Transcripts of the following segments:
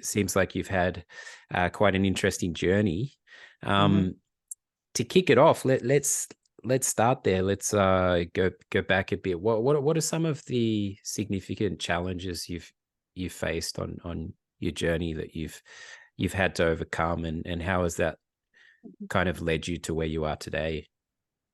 seems like you've had quite an interesting journey. Mhm. To kick it off, let's start there. Let's go back a bit. What are some of the significant challenges you've faced on your journey that you've had to overcome, and how has that kind of led you to where you are today?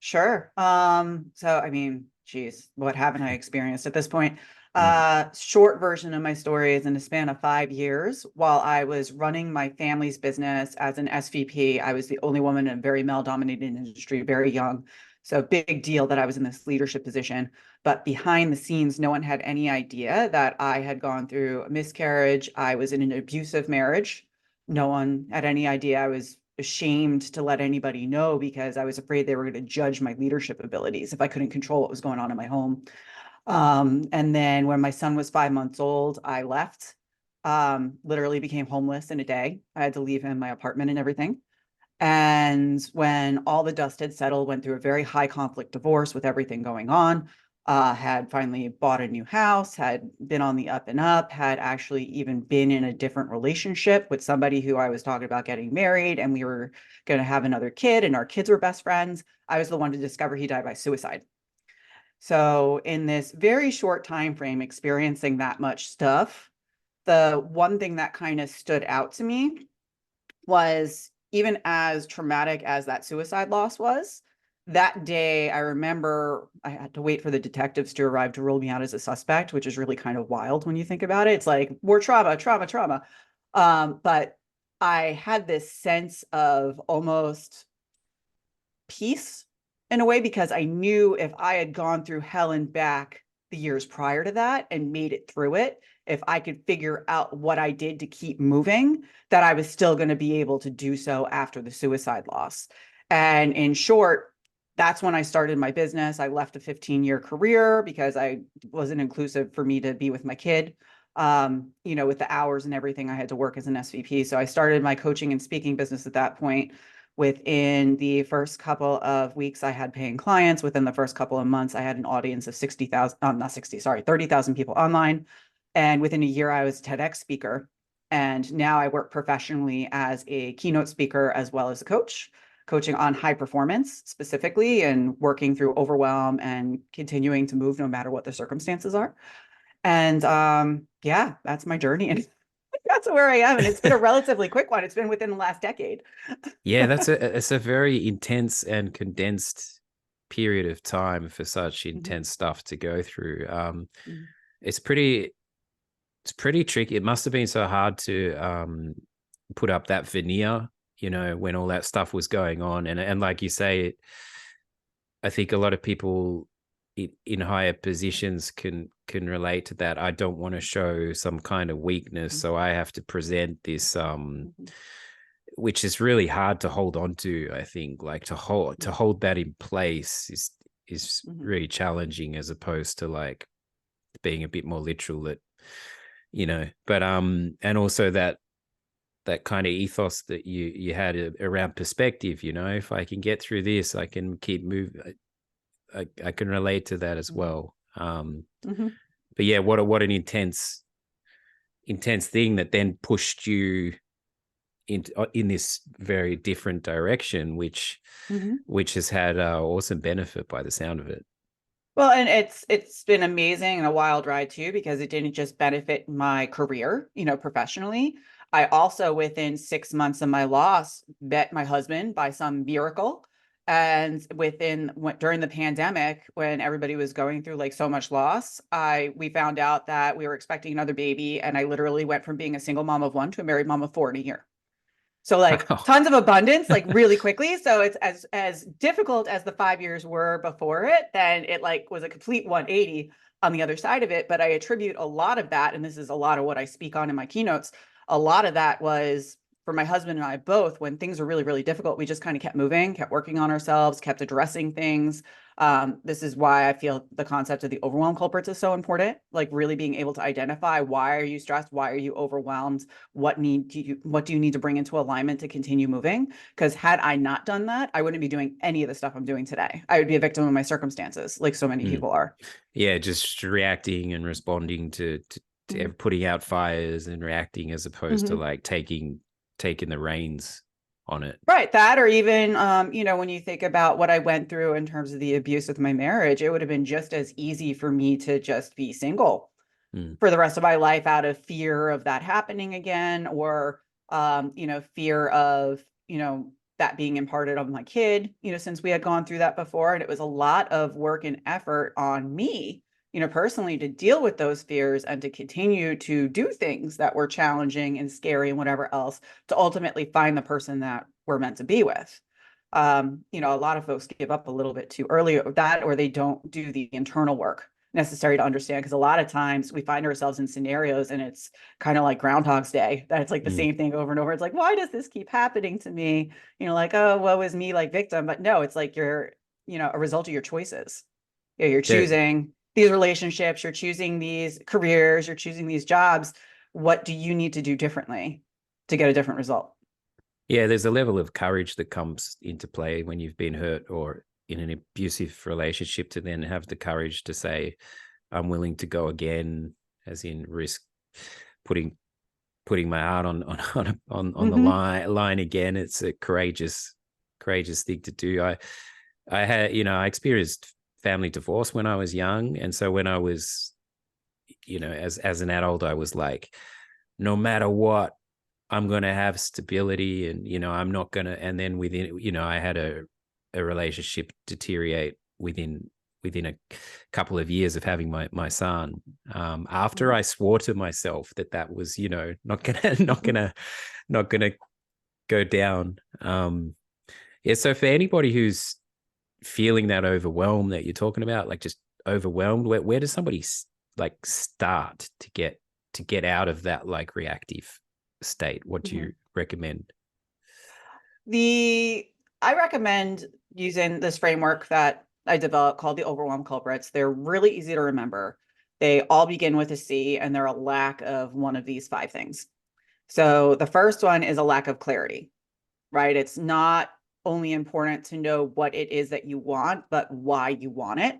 Sure. So I mean, geez, what haven't I experienced at this point? Mm. Short version of my story is in the span of 5 years, while I was running my family's business as an SVP, I was the only woman in a very male-dominated industry, very young. So big deal that I was in this leadership position. But behind the scenes, no one had any idea that I had gone through a miscarriage. I was in an abusive marriage. No one had any idea. I was ashamed to let anybody know because I was afraid they were going to judge my leadership abilities if I couldn't control what was going on in my home. And then when my son was 5 months old, I left, literally became homeless in a day. I had to leave him my apartment and everything. And when all the dust had settled, went through a very high conflict divorce with everything going on, had finally bought a new house, had been on the up and up, had actually even been in a different relationship with somebody who I was talking about getting married, and we were going to have another kid, and our kids were best friends. I was the one to discover he died by suicide. So in this very short time frame, experiencing that much stuff, the one thing that kind of stood out to me was, even as traumatic as that suicide loss was, that day I remember I had to wait for the detectives to arrive to rule me out as a suspect, which is really kind of wild when you think about it. It's like more trauma, trauma, trauma. But I had this sense of almost peace in a way, because I knew if I had gone through hell and back the years prior to that and made it through it, if I could figure out what I did to keep moving, that I was still going to be able to do so after the suicide loss. And in short, that's when I started my business. I left a 15-year career because I wasn't inclusive for me to be with my kid, with the hours and everything I had to work as an SVP. So I started my coaching and speaking business at that point. Within the first couple of weeks, I had paying clients. Within the first couple of months, I had an audience of 60,000, not 60, sorry, 30,000 people online. And within a year, I was a TEDx speaker. And now I work professionally as a keynote speaker as well as a coach, coaching on high performance specifically, and working through overwhelm and continuing to move no matter what the circumstances are. And yeah, that's my journey. And that's where I am. And it's been a relatively quick one. It's been within the last decade. Yeah, it's a very intense and condensed period of time for such Mhm. intense stuff to go through. Mhm. It's pretty tricky. It must have been so hard to put up that veneer, when all that stuff was going on. And like you say, I think a lot of people in higher positions can relate to that. I don't want to show some kind of weakness, so I have to present this Mhm. which is really hard to hold on to. I think, like, to hold that in place is Mhm. really challenging, as opposed to like being a bit more literal, that but and also that kind of ethos that you had around perspective. If I can get through this, I can keep moving. I can relate to that as Mhm. well. Mhm. But yeah, what an intense thing that then pushed you in this very different direction, which Mhm. which has had awesome benefit by the sound of it. Well, and it's been amazing and a wild ride too, because it didn't just benefit my career, professionally. I also, within 6 months of my loss, met my husband by some miracle. And during the pandemic, when everybody was going through like so much loss, we found out that we were expecting another baby, and I literally went from being a single mom of one to a married mom of four in a year. So like Wow. tons of abundance, like really quickly. So it's as difficult as the 5 years were before it, then it like was a complete 180 on the other side of it. But I attribute a lot of that, and this is a lot of what I speak on in my keynotes. A lot of that was for my husband and I both. When things were really, really difficult, we just kind of kept moving, kept working on ourselves, kept addressing things. This is why I feel the concept of the overwhelm culprits is so important. Like really being able to identify, why are you stressed? Why are you overwhelmed? What do you need to bring into alignment to continue moving? Because had I not done that, I wouldn't be doing any of the stuff I'm doing today. I would be a victim of my circumstances, like so many Mm. people are. Yeah, just reacting and responding to Mhm. putting out fires and reacting, as opposed to Mhm. like taking the reins on it. Right. That, or even, when you think about what I went through in terms of the abuse with my marriage, it would have been just as easy for me to just be single Mm, for the rest of my life out of fear of that happening again, or, fear of, that being imparted on my kid, since we had gone through that before. And it was a lot of work and effort on me, personally, to deal with those fears and to continue to do things that were challenging and scary and whatever else to ultimately find the person that we're meant to be with. A lot of folks give up a little bit too early with that, or they don't do the internal work necessary to understand. Because a lot of times we find ourselves in scenarios and it's kind of like Groundhog's Day, that it's like the mm. same thing over and over. It's like, why does this keep happening to me? Like, oh, woe is me, like victim. But no, it's like you're, a result of your choices. You're Yeah, choosing these relationships, you're choosing these careers, you're choosing these jobs. What do you need to do differently to get a different result? yeah. There's a level of courage that comes into play when you've been hurt or in an abusive relationship, to then have the courage to say, I'm willing to go again, as in risk putting my heart on the Mm-hmm. line again. It's a courageous thing to do. I had, I experienced family divorce when I was young, and so when I was, as an adult, I was like, no matter what, I'm going to have stability, and I'm not going to. And then within, I had a relationship deteriorate within a couple of years of having my son. After I swore to myself that was, not gonna not gonna go down. Yeah. So for anybody who's feeling that overwhelm that you're talking about, like just overwhelmed, where does somebody like start to get out of that like reactive state? What do Mm-hmm. you recommend? The I recommend using this framework that I developed called the overwhelm culprits. They're really easy to remember. They all begin with a C, and they're a lack of one of these five things. So the first one is a lack of clarity, right? It's not only important to know what it is that you want, but why you want it,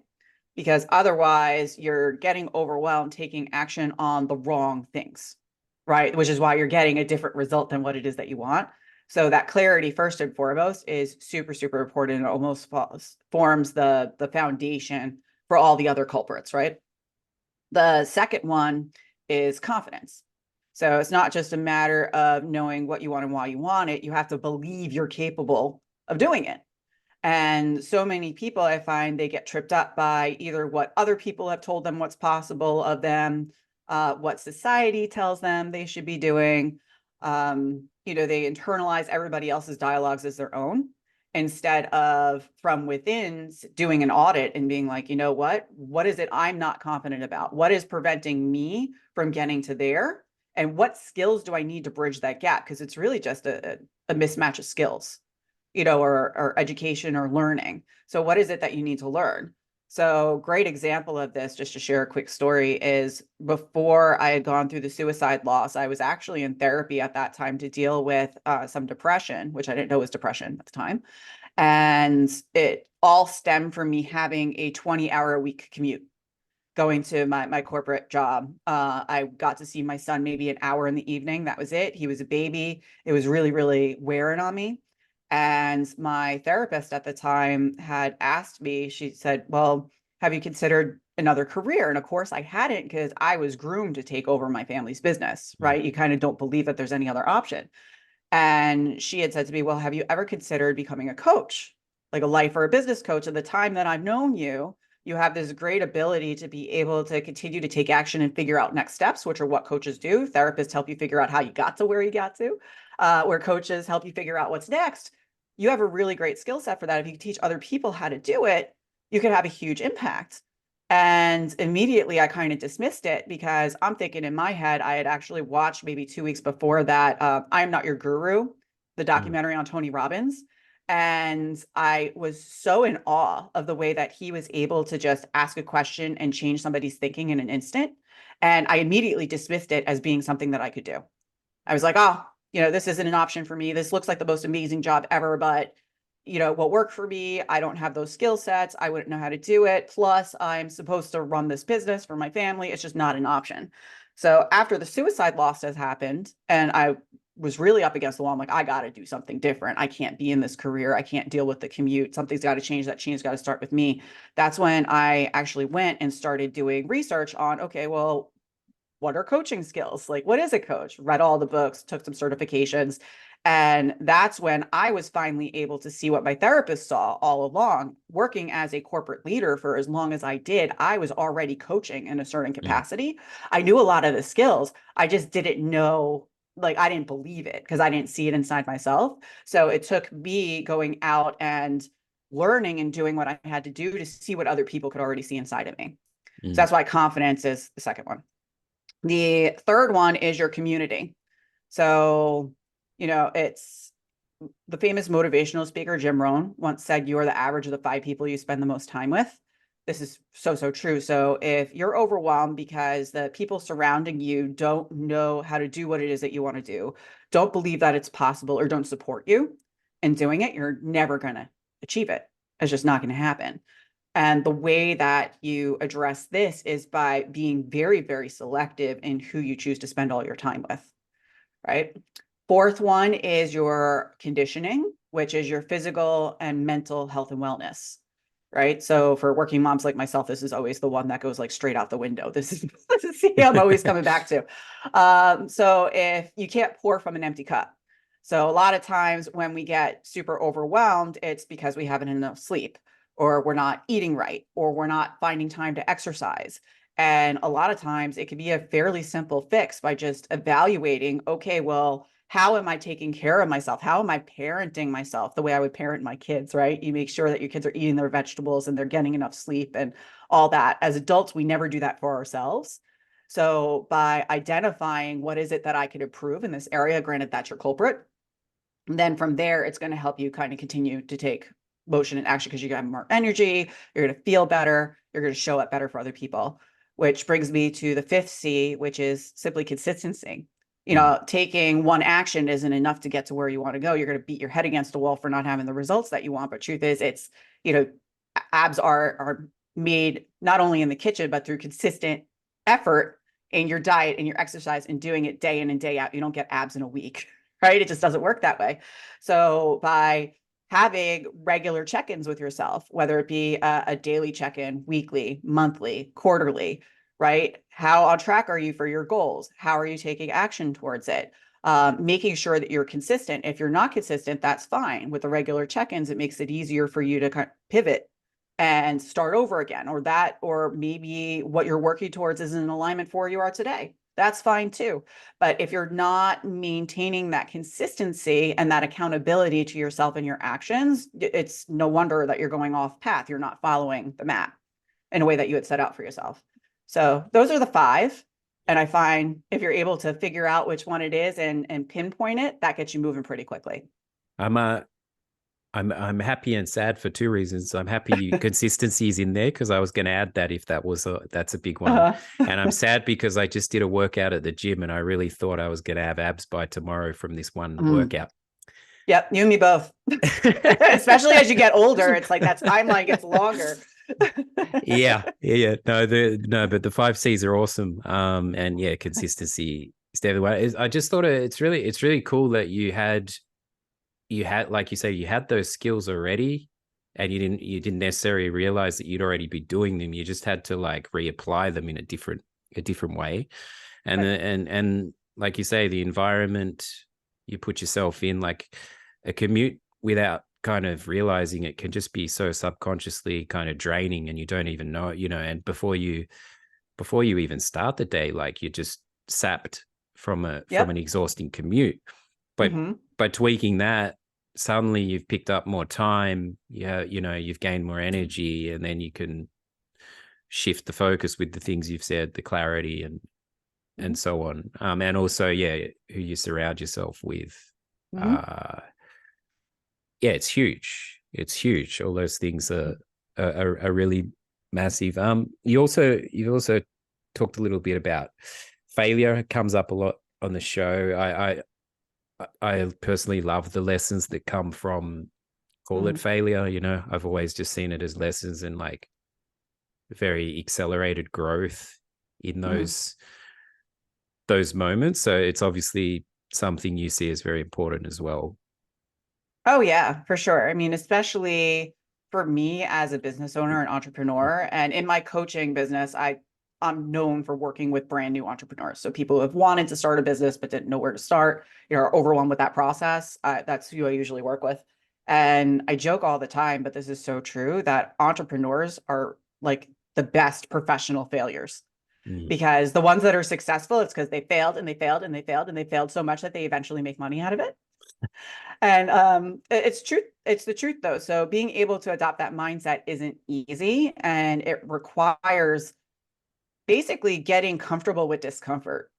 because otherwise you're getting overwhelmed taking action on the wrong things, right? Which is why you're getting a different result than what it is that you want. So that clarity, first and foremost, is super, super important. It almost forms the foundation for all the other culprits, right? The second one is confidence. So it's not just a matter of knowing what you want and why you want it. You have to believe you're capable of doing it. And so many people, I find, they get tripped up by either what other people have told them what's possible of them, what society tells them they should be doing. They internalize everybody else's dialogues as their own, instead of from within doing an audit and being like, what is it I'm not confident about? What is preventing me from getting to there? And what skills do I need to bridge that gap? Because it's really just a mismatch of skills, or education or learning. So what is it that you need to learn? So great example of this, just to share a quick story, is before I had gone through the suicide loss, I was actually in therapy at that time to deal with some depression, which I didn't know was depression at the time. And it all stemmed from me having a 20-hour-a-week commute going to my corporate job. I got to see my son maybe an hour in the evening. That was it. He was a baby. It was really, really wearing on me. And my therapist at the time had asked me, she said, well, have you considered another career? And of course I hadn't, because I was groomed to take over my family's business, Mm, right? You kind of don't believe that there's any other option. And she had said to me, well, have you ever considered becoming a coach, like a life or a business coach? At the time that I've known you, you have this great ability to be able to continue to take action and figure out next steps, which are what coaches do. Therapists help you figure out how you got to where you got to, where coaches help you figure out what's next. You have a really great skill set for that. If you teach other people how to do it, you could have a huge impact. And immediately I kind of dismissed it, because I'm thinking in my head, I had actually watched maybe 2 weeks before that, I Am Not Your Guru, the mm, documentary on Tony Robbins. And I was so in awe of the way that he was able to just ask a question and change somebody's thinking in an instant. And I immediately dismissed it as being something that I could do. I was like, oh, this isn't an option for me. This looks like the most amazing job ever, but what worked for me, I don't have those skill sets. I wouldn't know how to do it. Plus, I'm supposed to run this business for my family. It's just not an option. So after the suicide loss has happened and I was really up against the wall, I'm like, I got to do something different. I can't be in this career. I can't deal with the commute. Something's got to change. That change got to start with me. That's when I actually went and started doing research on, okay, well, what are coaching skills? Like, what is a coach? Read all the books, took some certifications. And that's when I was finally able to see what my therapist saw all along. Working as a corporate leader for as long as I did, I was already coaching in a certain capacity. I knew a lot of the skills. I just didn't know, like, I didn't believe it because I didn't see it inside myself. So it took me going out and learning and doing what I had to do to see what other people could already see inside of me. So Mm. that's why confidence is the second one. The third one is your community. So, it's the famous motivational speaker, Jim Rohn, once said, you are the average of the 5 people you spend the most time with. This is so, so true. So if you're overwhelmed because the people surrounding you don't know how to do what it is that you want to do, don't believe that it's possible, or don't support you in doing it, you're never going to achieve it. It's just not going to happen. And the way that you address this is by being very, very selective in who you choose to spend all your time with, right? Fourth one is your conditioning, which is your physical and mental health and wellness, right? So for working moms like myself, this is always the one that goes like straight out the window. This is I'm always coming back to. So if you can't pour from an empty cup. So a lot of times when we get super overwhelmed, it's because we haven't enough sleep, or we're not eating right, or we're not finding time to exercise. And a lot of times it can be a fairly simple fix by just evaluating, okay, well, how am I taking care of myself? How am I parenting myself the way I would parent my kids, right? You make sure that your kids are eating their vegetables and they're getting enough sleep and all that. As adults, we never do that for ourselves. So by identifying what is it that I could improve in this area, granted that's your culprit, then from there, it's going to help you kind of continue to take motion and action, because you're going to have more energy, you're going to feel better, you're going to show up better for other people. Which brings me to the fifth C, which is simply consistency. Taking one action isn't enough to get to where you want to go. You're going to beat your head against a wall for not having the results that you want. But truth is, it's, abs are made not only in the kitchen, but through consistent effort in your diet and your exercise and doing it day in and day out. You don't get abs in a week, right? It just doesn't work that way. So by having regular check-ins with yourself, whether it be a daily check-in, weekly, monthly, quarterly, right? How on track are you for your goals? How are you taking action towards it? Making sure that you're consistent. If you're not consistent, that's fine. With the regular check-ins, it makes it easier for you to kind of pivot and start over again, or maybe what you're working towards is in alignment for where you are today. That's fine too. But if you're not maintaining that consistency and that accountability to yourself and your actions, it's no wonder that you're going off path. You're not following the map in a way that you had set out for yourself. So those are the 5. And I find if you're able to figure out which one it is and pinpoint it, that gets you moving pretty quickly. I'm happy and sad for 2 reasons. I'm happy consistency is in there, because I was going to add that if that's a big one. And I'm sad because I just did a workout at the gym and I really thought I was going to have abs by tomorrow from this one workout. Yep, you and me both. Especially as you get older, it's like that timeline gets longer. Yeah. No, but the 5 C's are awesome. And yeah, consistency is definitely one. I just thought it's really cool that you had, like you say, you had those skills already, and you didn't necessarily realize that you'd already be doing them. You just had to like reapply them in a different way. And Right. and like you say, the environment you put yourself in, like a commute without kind of realizing it, can just be so subconsciously kind of draining, and you don't even know it, and before you even start the day, like you're just sapped from an exhausting commute. But by tweaking that, suddenly you've picked up more time. You've gained more energy, and then you can shift the focus with the things you've said, the clarity and so on. And also, who you surround yourself with. It's huge. It's huge. All those things are really massive. You've also talked a little bit about failure. It comes up a lot on the show. I personally love the lessons that come from, call it failure. I've always just seen it as lessons and like very accelerated growth in those those moments. So it's obviously something you see as very important as well. Oh yeah, for sure. I mean, especially for me as a business owner and entrepreneur, and in my coaching business, I'm known for working with brand new entrepreneurs. So people who have wanted to start a business but didn't know where to start, are overwhelmed with that process. That's who I usually work with. And I joke all the time, but this is so true that entrepreneurs are like the best professional failures, Mm. because the ones that are successful, it's because they failed and they failed and they failed and they failed so much that they eventually make money out of it. And it's truth. It's the truth though. So being able to adopt that mindset isn't easy, and it requires basically getting comfortable with discomfort.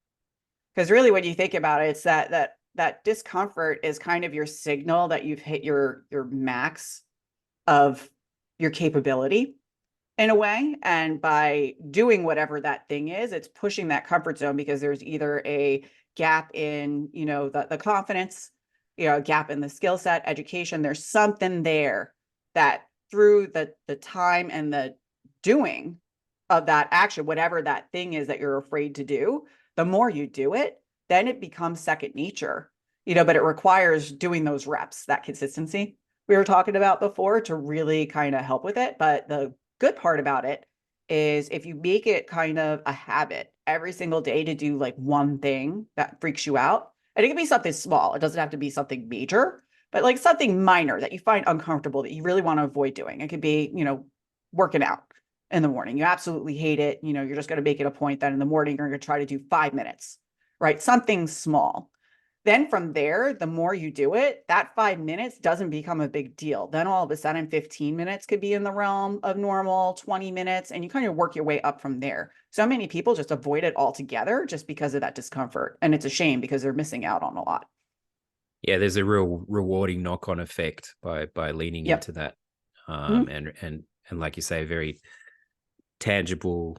Because really, when you think about it, it's that discomfort is kind of your signal that you've hit your max of your capability in a way. And by doing whatever that thing is, it's pushing that comfort zone, because there's either a gap in, the confidence, a gap in the skill set, education. There's something there that through the time and the doing of that action, whatever that thing is that you're afraid to do, the more you do it, then it becomes second nature, but it requires doing those reps, that consistency we were talking about before, to really kind of help with it. But the good part about it is if you make it kind of a habit every single day to do like one thing that freaks you out, and it can be something small, it doesn't have to be something major, but like something minor that you find uncomfortable that you really want to avoid doing. It could be, working out in the morning. You absolutely hate it. You're just going to make it a point that in the morning you're going to try to do 5 minutes, right? Something small. Then from there, the more you do it, that 5 minutes doesn't become a big deal. Then all of a sudden, 15 minutes could be in the realm of normal, 20 minutes, and you kind of work your way up from there. So many people just avoid it altogether just because of that discomfort. And it's a shame because they're missing out on a lot. Yeah, there's a real rewarding knock-on effect by leaning Yep. into that, Mhm. and like you say, very tangible,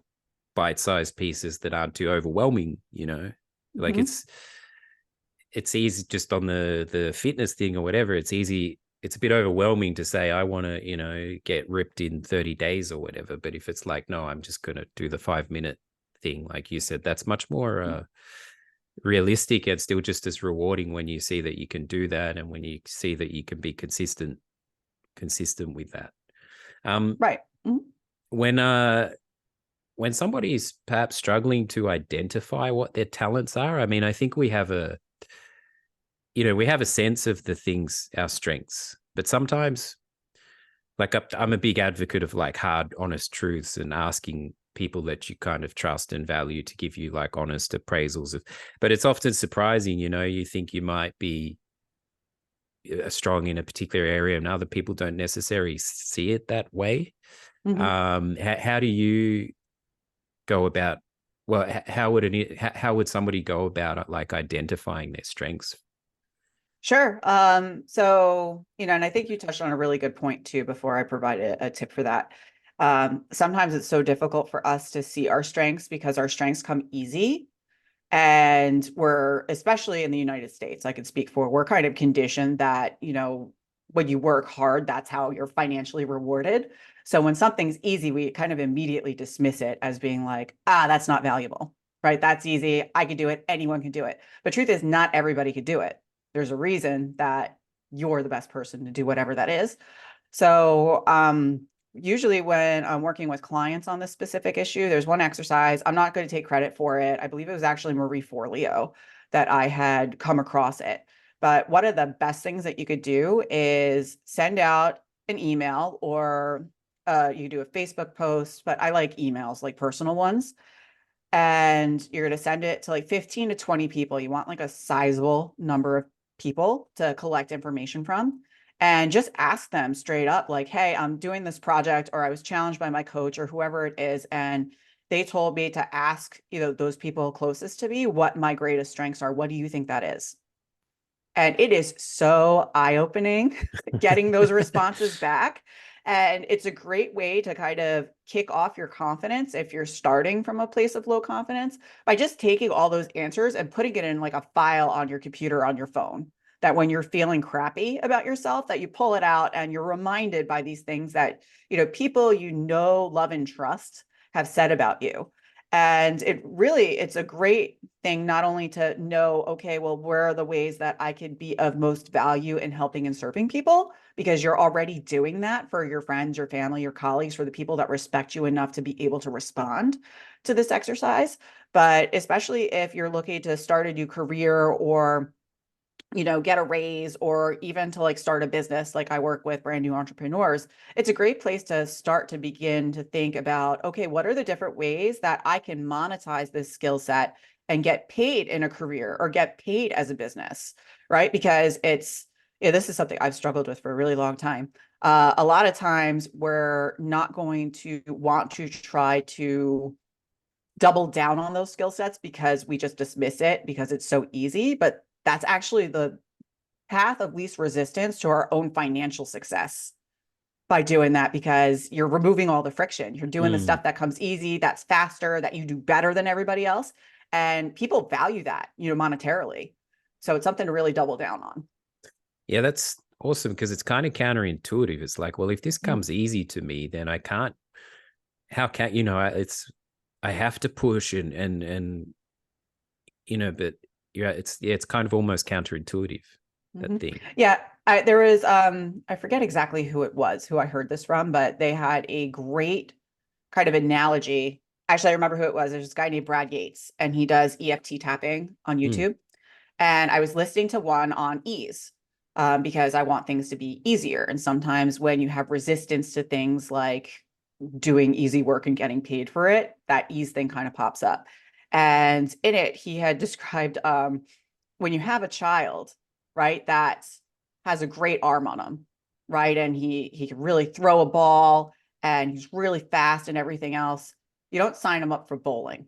bite-sized pieces that aren't too overwhelming. Like Mhm. it's easy just on the fitness thing or whatever. It's easy. It's a bit overwhelming to say I want to, get ripped in 30 days or whatever. But if it's like, no, I'm just going to do the 5 minute thing, like you said, that's much more realistic and still just as rewarding when you see that you can do that and when you see that you can be consistent with that. Right. Mhm. When somebody's perhaps struggling to identify what their talents are, I mean, I think we have a sense of the things, our strengths, but sometimes, like, I'm a big advocate of like hard, honest truths and asking people that you kind of trust and value to give you like honest appraisals of, but it's often surprising, you think you might be strong in a particular area and other people don't necessarily see it that way. Mhm. How do you go about, well, how would somebody go about it, like identifying their strengths? Sure. So, and I think you touched on a really good point too before I provide a tip for that. Sometimes it's so difficult for us to see our strengths because our strengths come easy. And we're, especially in the United States, I can speak for, we're kind of conditioned that, when you work hard, that's how you're financially rewarded. So when something's easy, we kind of immediately dismiss it as being like, that's not valuable, right? That's easy. I could do it. Anyone can do it. But truth is, not everybody could do it. There's a reason that you're the best person to do whatever that is. So, usually when I'm working with clients on this specific issue, there's one exercise. I'm not going to take credit for it. I believe it was actually Marie Forleo that I had come across it. But one of the best things that you could do is send out an email, or you do a Facebook post, but I like emails, like personal ones. And you're going to send it to like 15 to 20 people. You want like a sizable number of people to collect information from, and just ask them straight up, like, hey, I'm doing this project, or I was challenged by my coach or whoever it is. And they told me to ask, those people closest to me what my greatest strengths are. What do you think that is? And it is so eye-opening getting those responses back. And it's a great way to kind of kick off your confidence if you're starting from a place of low confidence, by just taking all those answers and putting it in like a file on your computer, on your phone, that when you're feeling crappy about yourself, that you pull it out and you're reminded by these things that, people love and trust have said about you. And it's a great thing not only to know, okay, well, where are the ways that I could be of most value in helping and serving people? Because you're already doing that for your friends, your family, your colleagues, for the people that respect you enough to be able to respond to this exercise. But especially if you're looking to start a new career or get a raise or even to like start a business. Like I work with brand new entrepreneurs. It's a great place to start to begin to think about, okay, what are the different ways that I can monetize this skill set and get paid in a career or get paid as a business, right? Because this is something I've struggled with for a really long time. A lot of times we're not going to want to try to double down on those skill sets because we just dismiss it because it's so easy. But that's actually the path of least resistance to our own financial success by doing that, because you're removing all the friction. You're doing the Mm. stuff that comes easy, that's faster, that you do better than everybody else. And people value that, monetarily. So it's something to really double down on. Yeah, that's awesome because it's kind of counterintuitive. It's like, well, if this comes easy to me, then I can't. How can I have to push and but yeah, it's kind of almost counterintuitive, that thing. Yeah, there was I forget exactly who it was who I heard this from, but they had a great kind of analogy. Actually, I remember who it was. There's this guy named Brad Yates, and he does EFT tapping on Mm. YouTube. And I was listening to one on ease, because I want things to be easier. And sometimes when you have resistance to things like doing easy work and getting paid for it, that ease thing kind of pops up. And in it, he had described when you have a child, right, that has a great arm on him, right, and he can really throw a ball and he's really fast and everything else, you don't sign him up for bowling,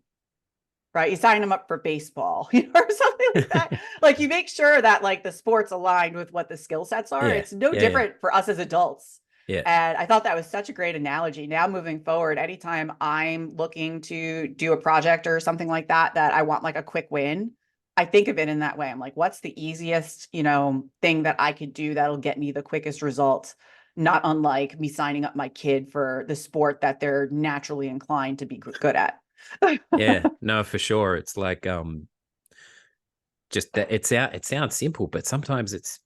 right? You sign him up for baseball, or something like that. Like you make sure that like the sport's aligned with what the skill sets are. Yeah, It's no yeah, different for us as adults. yeah, And I thought that was such a great analogy. Now moving forward, anytime I'm looking to do a project or something like that, that I want like a quick win, I think of it in that way. I'm like, what's the easiest, thing that I could do that'll get me the quickest results? Not unlike me signing up my kid for the sport that they're naturally inclined to be good at. yeah. No, for sure. It's like just that it sounds simple, but sometimes it's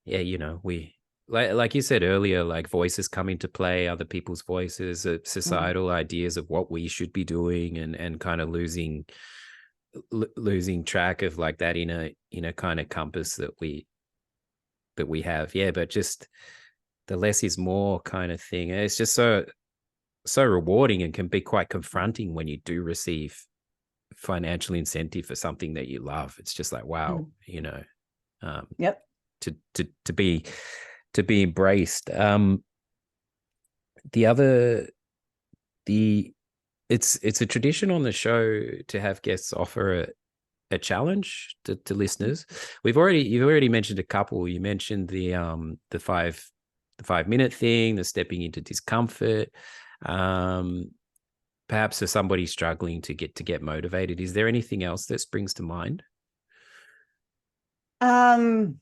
yeah, we like you said earlier, like voices come into play, other people's voices, Mm. societal ideas of what we should be doing, and kind of losing track of like that inner kind of compass that we have. Yeah, but just the less is more kind of thing. It's just so rewarding and can be quite confronting when you do receive financial incentive for something that you love. It's just like, wow, Mm. um, Yep. to be embraced. The other the it's a tradition on the show to have guests offer a challenge to listeners. You've already mentioned a couple. You mentioned the 5 minute thing, the stepping into discomfort. Um, Perhaps for somebody struggling to get motivated, is there anything else that springs to mind? Um,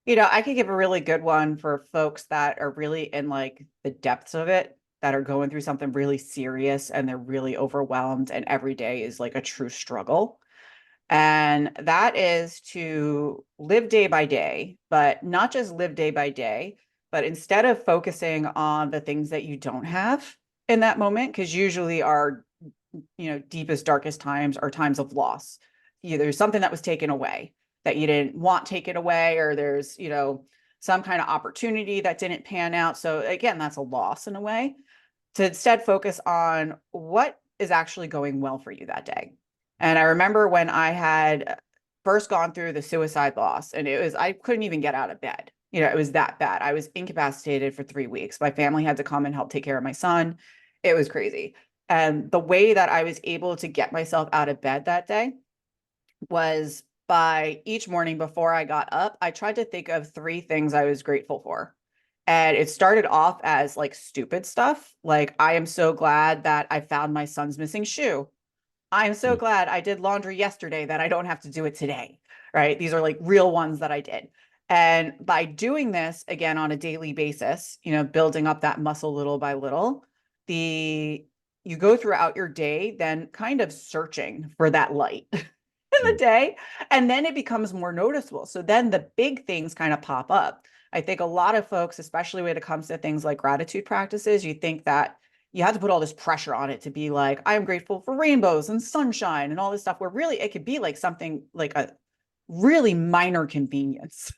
I could give a really good one for folks that are really in like the depths of it, that are going through something really serious and they're really overwhelmed and every day is like a true struggle. And that is to live day by day, but not just live day by day, but instead of focusing on the things that you don't have in that moment, because usually our, deepest, darkest times are times of loss. Either there's something that was taken away that you didn't want taken away, or there's, some kind of opportunity that didn't pan out. So again, that's a loss in a way. To instead focus on what is actually going well for you that day. And I remember when I had first gone through the suicide loss, and I couldn't even get out of bed. It was that bad. I was incapacitated for 3 weeks. My family had to come and help take care of my son. It was crazy. And the way that I was able to get myself out of bed that day was by each morning before I got up, I tried to think of 3 things I was grateful for. And it started off as like stupid stuff. Like, I am so glad that I found my son's missing shoe. I'm so Mm. glad I did laundry yesterday that I don't have to do it today. Right. These are like real ones that I did. And by doing this again on a daily basis, building up that muscle little by little, the you go throughout your day, then kind of searching for that light in the Mm. day, and then it becomes more noticeable. So then the big things kind of pop up. I think a lot of folks, especially when it comes to things like gratitude practices, you think that you have to put all this pressure on it to be like, I'm grateful for rainbows and sunshine and all this stuff, where really it could be like something like a really minor convenience,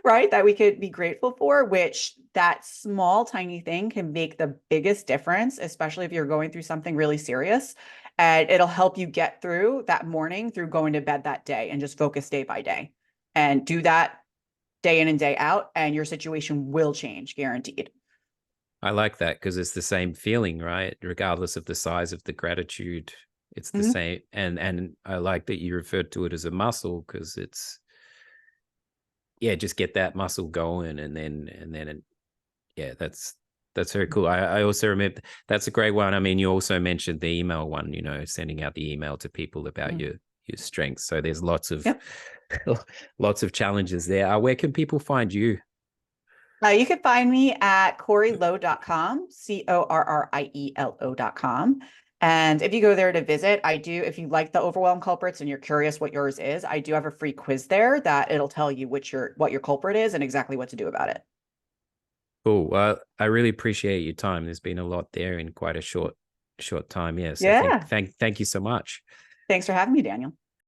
right? That we could be grateful for, which that small, tiny thing can make the biggest difference, especially if you're going through something really serious. And it'll help you get through that morning through going to bed that day and just focus day by day and do that day in and day out. And your situation will change, guaranteed. I like that because it's the same feeling, right? Regardless of the size of the gratitude, it's the Mhm. same. And I like that you referred to it as a muscle because it's, yeah, just get that muscle going, yeah, that's very cool. I also remember that's a great one. I mean, you also mentioned the email one, you know, sending out the email to people about Mm. your strengths. So there's lots of Yep. lots of challenges there. Where can people find you? You can find me at corrielo.com, CORRIELO.com. And if you go there to visit, I do, if you like the overwhelm culprits and you're curious what yours is, I do have a free quiz there that it'll tell you what your culprit is and exactly what to do about it. Cool. Well, I really appreciate your time. There's been a lot there in quite a short time. Yeah. So Yeah. thank you so much. Thanks for having me, Daniel.